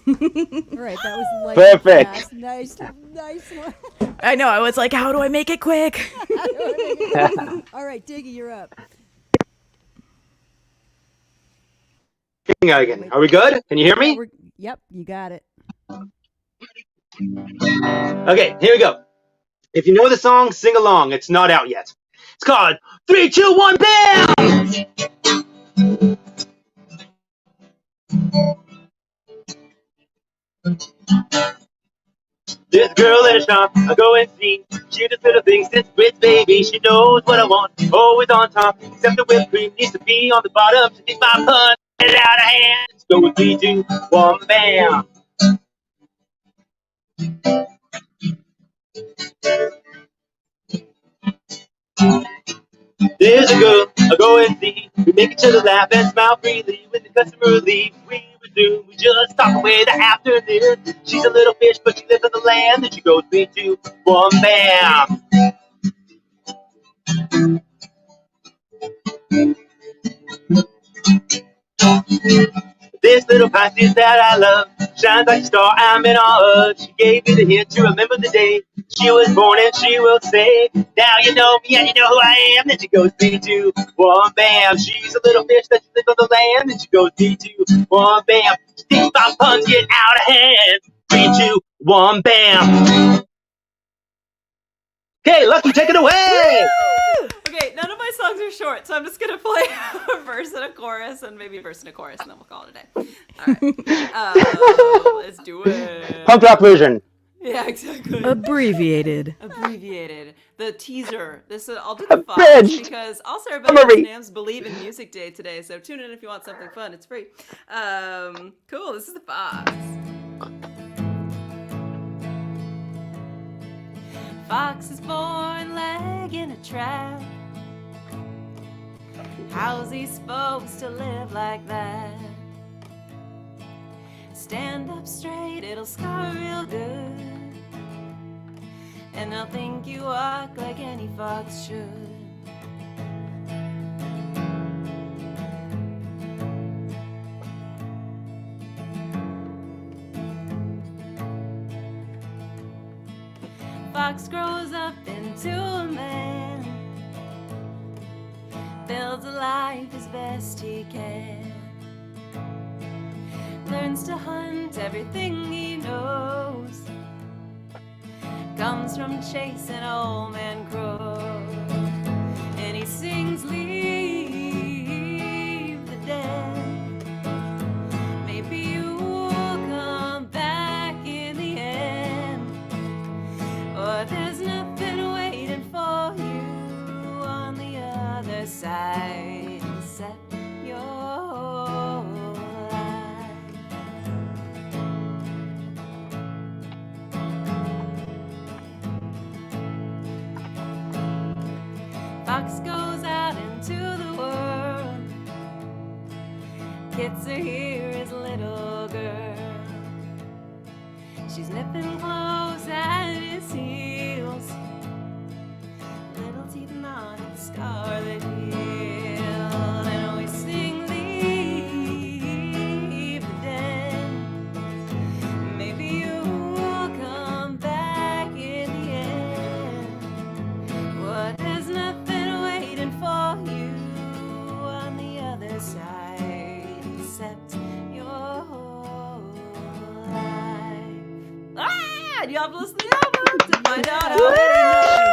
All right, that was like Perfect. fast. Nice one. I know, I was like, how do I make it quick? All right, Diggy, you're up. Again. Are we good? Can you hear me? Yep, you got it. Okay, here we go. If you know the song, sing along. It's not out yet. It's called 3, 2, 1, BAM! This girl in a shop, I go and see. She just little things since Brit's baby. She knows what I want, always on top. Except the whipped cream needs to be on the bottom. She needs my pun, get it out of hand. Let's go with 3, 2, 1, BAM! There's a girl I go and see. We make each other laugh and smile freely. When the customer leaves, we resume. We just talk away the afternoon. She's a little fish, but she lives on the land. And she goes 3, 2, 1, BAM! This little Pisces that I love shines like a star, I'm in awe of. She gave me the hint to remember the day she was born, and she will say, now you know me and you know who I am. Then she goes 3, 2, 1, BAM! She's a little fish that lives on the land. And she goes 3, 2, 1, BAM! She thinks my puns get out of hand. 3, 2, 1, BAM! Okay, Lucky, take it away! Okay, none of my songs are short, so I'm just gonna play a verse and a chorus, and maybe a verse and a chorus, and then we'll call it a day. All right, let's do it. Punk rock version. Yeah, exactly. Abbreviated. Abbreviated. The teaser. I'll do the Fox Abridged. because also everybody Summary. knows NAMS Believe in Music Day today, so tune in if you want something fun. It's free. Cool. This is the Fox. Fox is born leg in a trap. How's he supposed to live like that? Stand up straight, it'll scar real good. And I'll think you walk like any fox should. fox grows up into a man, builds a life as best he can, learns to hunt everything he knows, comes from chasing old man crows, and he sings, leave the dead, maybe you will come back in the end, or there's nothing waiting for you on the other side. Set your life. Fox goes out into the world, gets to hear his little girl. She's nipping close at his heels, little teeth knotted, scarlet heel, and we sing, leave the dead, maybe you will come back in the end, well, there's nothing waiting for you on the other side except your life. Ah! You have to listen to the album to find out how it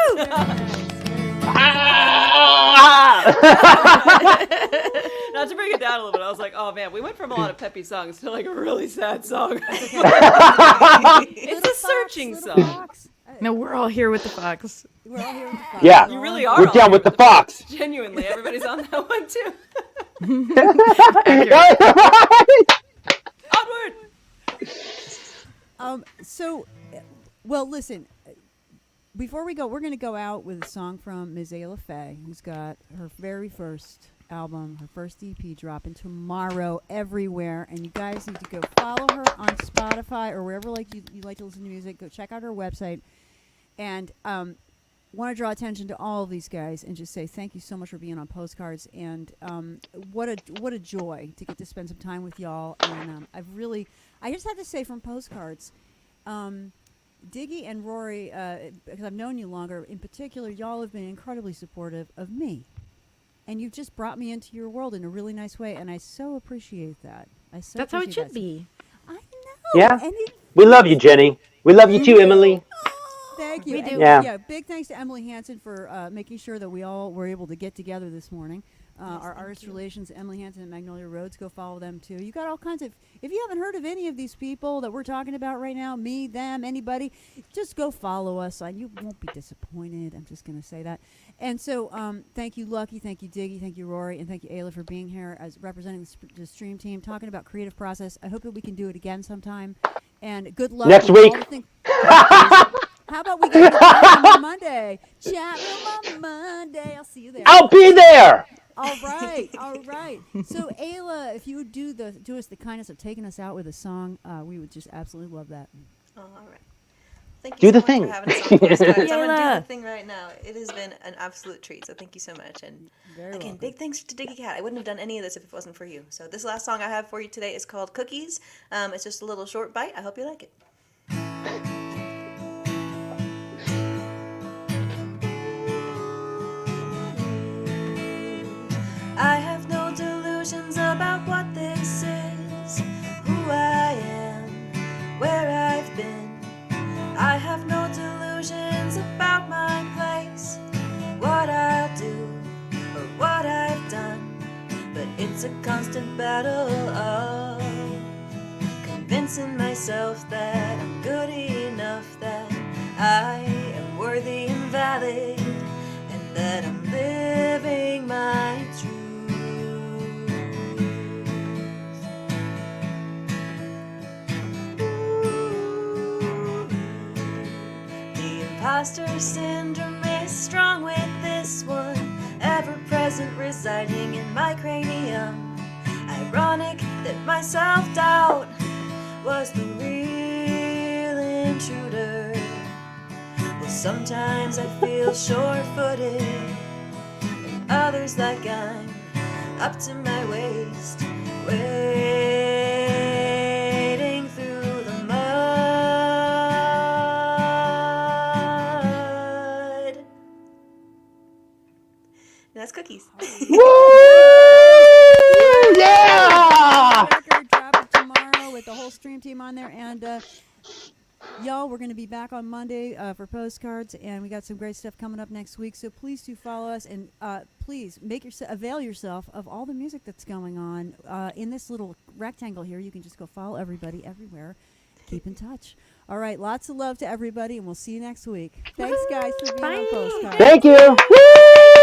is. Not to bring it down a little bit, I was like, oh man, we went from a lot of peppy songs to like a really sad song. It's a searching Little song. fox. No, we're all here with the fox. We're all here with the fox. Yeah. You really are. We're all down here with the fox. Genuinely, everybody's on that one too. Onward. So, well, listen. Before we go, we're going to go out with a song from Ms. Aila Faye, who's got her very first album, her first EP dropping tomorrow everywhere. And you guys need to go follow her on Spotify or wherever like you like to listen to music. Go check out her website. And want to draw attention to all of these guys and just say thank you so much for being on Postcards. And what a joy to get to spend some time with y'all. And I just have to say from Postcards, Diggy and Rorie, because I've known you longer, in particular, y'all have been incredibly supportive of me. And you've just brought me into your world in a really nice way, and I so appreciate that. That's how it should be. I know. Yeah. And We love you, Jenny. We love you too, Emily. thank you. We And do. Yeah. Big thanks to Emily Hansen for making sure that we all were able to get together this morning. Our artist relations, Emily Hansen at Magnolia Roads. Go follow them too. You got all kinds of. If you haven't heard of any of these people that we're talking about right now, me, them, anybody, just go follow us. You won't be disappointed. I'm just going to say that. And so, thank you, Lucky. Thank you, Diggy. Thank you, Rorie, and thank you, Aila, for being here as representing the stream team, talking about creative process. I hope that we can do it again sometime. And good luck Next with week. all the things- How about we get to chat room on Monday? Chat room on Monday. I'll see you there. I'll be there. All right, all right. So, Aila, if you would do us the kindness of taking us out with a song, we would just absolutely love that. All right. Thank Do you the so much thing. for having us on Postcards. I'm going to do Yayla. the thing right now. It has been an absolute treat, so thank you so much. And Very again, welcome. big thanks to Diggy Cat. I wouldn't have done any of this if it wasn't for you. So this last song I have for you today is called Cookies. It's just a little short bite. I hope you like it. I have no delusions about what this is, who I am, where I've been. I have no delusions about my place, what I'll do, or what I've done. But it's a constant battle of convincing myself that I'm good enough, that I am worthy and valid, and that I'm living my truth. The imposter syndrome is strong with this one, ever present, residing in my cranium. Ironic that my self-doubt was the real intruder. Well, sometimes I feel sure-footed, and others like I'm up to my waist, wading through the mud. on there. And y'all, we're going to be back on Monday for Postcards, and we got some great stuff coming up next week. So please do follow us, and please avail yourself of all the music that's going on in this little rectangle here. You can just go follow everybody everywhere. Keep in touch. All right, lots of love to everybody, and we'll see you next week. Thanks, guys, for being on Postcards. Thank you. Woo!